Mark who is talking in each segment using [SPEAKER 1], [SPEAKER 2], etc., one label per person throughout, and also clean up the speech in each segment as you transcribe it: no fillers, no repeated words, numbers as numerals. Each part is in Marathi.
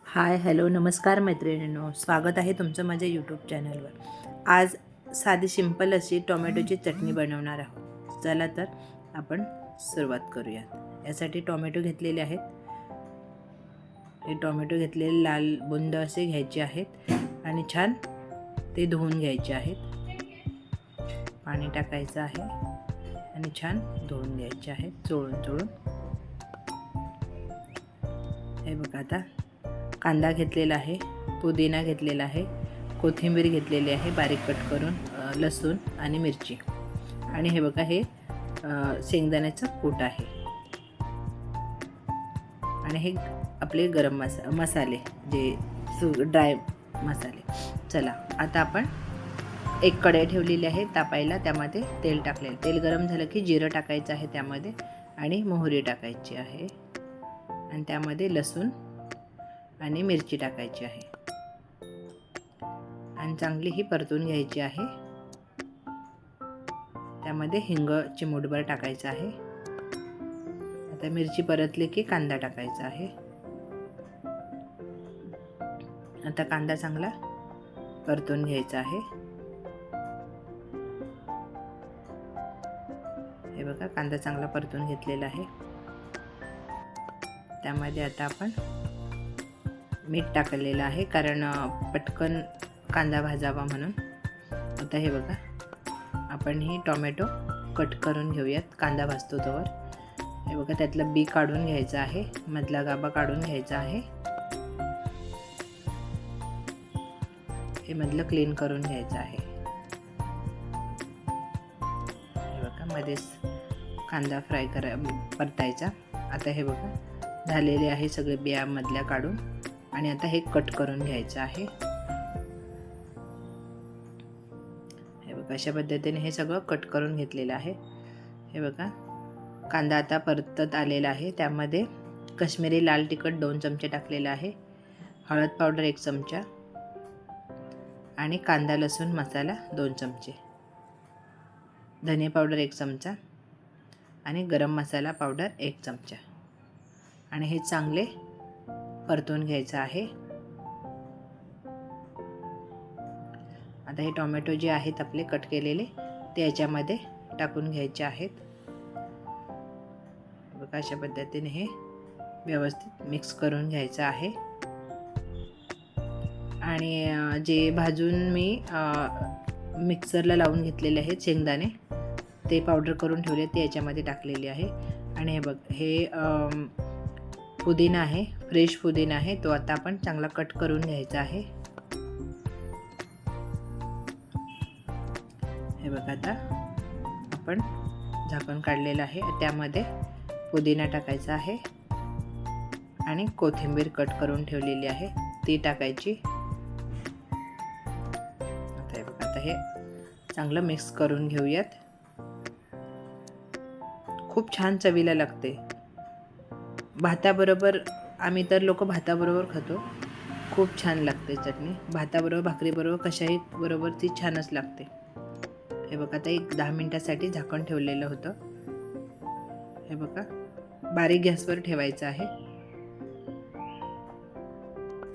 [SPEAKER 1] हाय हॅलो नमस्कार मैत्रिणींनो, स्वागत आहे तुमचं माझ्या यूट्यूब चॅनलवर। आज साधी सिंपल अशी टोमॅटोची चटणी बनवणार आहोत। चला तर आपण सुरुवात करूयात। यासाठी टोमॅटो घेतलेले आहेत। हे टोमॅटो घेतलेले लाल बुंद असे घ्यायचे आहेत आणि छान ते धुवून घ्यायचे आहेत। पाणी टाकायचं आहे आणि छान धुवून घ्यायचे आहेत चोळून। हे बघा, आता कांदा घेतलेला आहे, पुदिना घेतलेला आहे, कोथिंबीर घेतलेली आहे बारीक कट करून, लसूण आणि मिरची, आणि हे बघा हे शेंगदाण्याचं कूट आहे, आणि हे आपले गरम मसाले जे ड्राय मसाले। चला आता आपण एक कढई ठेवलेली आहे तापायला, त्यामध्ये तेल टाकले। तेल गरम झालं की जिरं टाकायचं आहे त्यामध्ये, आणि मोहरी टाकायची आहे, आणि त्यामध्ये लसूण आणि मिरची टाकायची आहे, आणि चांगली ही परतून घ्यायची आहे। त्यामध्ये हिंग चिमूटभर टाकायचं आहे। आता मिरची परतली की कांदा टाकायचा आहे। आता कांदा चांगला परतून घ्यायचा आहे। हे बघा, कांदा चांगला परतून घेतलेला आहे। त्यामध्ये आता आपण मीठ टाकलेलं आहे, कारण पटकन कांदा भाजावा म्हणून। आता हे बघा, आपण ही टोमॅटो कट करून घेऊयात कांदा भाजतो तोवर। हे बघा, त्यातलं बी काढून घ्यायचं आहे, मधला गाभा काढून घ्यायचा आहे, हे मधलं क्लीन करून घ्यायचं आहे। हे बघा, मध्येच कांदा फ्राय परतायचा। आता हे बघा झालेले आहे सगळे बिया मधल्या काढून, आणि आता हे कट करून घ्यायचं आहे। हे बघा, अशा पद्धतीने हे सगळं कट करून घेतलेलं आहे। हे बघा, कांदा आता परतत आलेला आहे। त्यामध्ये काश्मीरी लाल तिखट 2 चमचे टाकलेला आहे, हळद पावडर 1 चमचा, आणि कांदा लसूण मसाला 2 चमचे, धने पावडर 1 चमचा, आणि गरम मसाला पावडर 1 चमचा, आणि हे चांगले परतून घ्यायचं आहे। आता हे टोमॅटो जे आहेत आपले कट केलेले ते याच्यामध्ये टाकून घ्यायचे आहेत। बघा, अशा पद्धतीने हे व्यवस्थित मिक्स करून घ्यायचं आहे। आणि जे भाजून मी मिक्सरला लावून घेतलेले आहेत शेंगदाणे, ते पावडर करून ठेवले ते याच्यामध्ये टाकलेले आहे। आणि हे बघ, हे पुदिना आहे, फ्रेश पुदिना आहे, तो आता आपण चांगला कट करून घ्यायचा आहे। हे बघा, आता आपण झाकण काढलेलं आहे, त्यामध्ये पुदिना टाकायचा आहे, आणि कोथिंबीर कट करून ठेवलेली आहे ती टाकायची। आता हे बघा, आता हे चांगलं मिक्स करून घेऊयात। खूप छान चवीला लागते भाताबरोबर। आम्ही तर लोक भाताबरोबर खातो, खूप छान लागते चटणी। भाताबरोबर, भाकरीबरोबर, कशाही बरोबर ती छानच लागते। हे बघा, आता 10 मिनिटासाठी झाकण ठेवलेलं होतं। हे बघा, बारीक गॅसवर ठेवायचं आहे।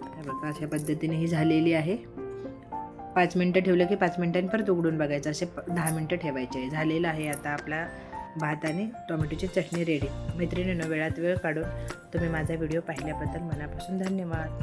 [SPEAKER 1] हे बघा, अशा पद्धतीने ही झालेली आहे। 5 मिनिटं ठेवलं की 5 मिनिटांनी परत उघडून बघायचं, असे 10 मिनिटं ठेवायचे आहे। झालेलं आहे आता आपला भात आणि टोमॅटोची चटणी रेडी। मैत्रिणींनो, वेळात वेळ काढून तुम्ही माझा व्हिडिओ पाहिल्याबद्दल मनापासून धन्यवाद।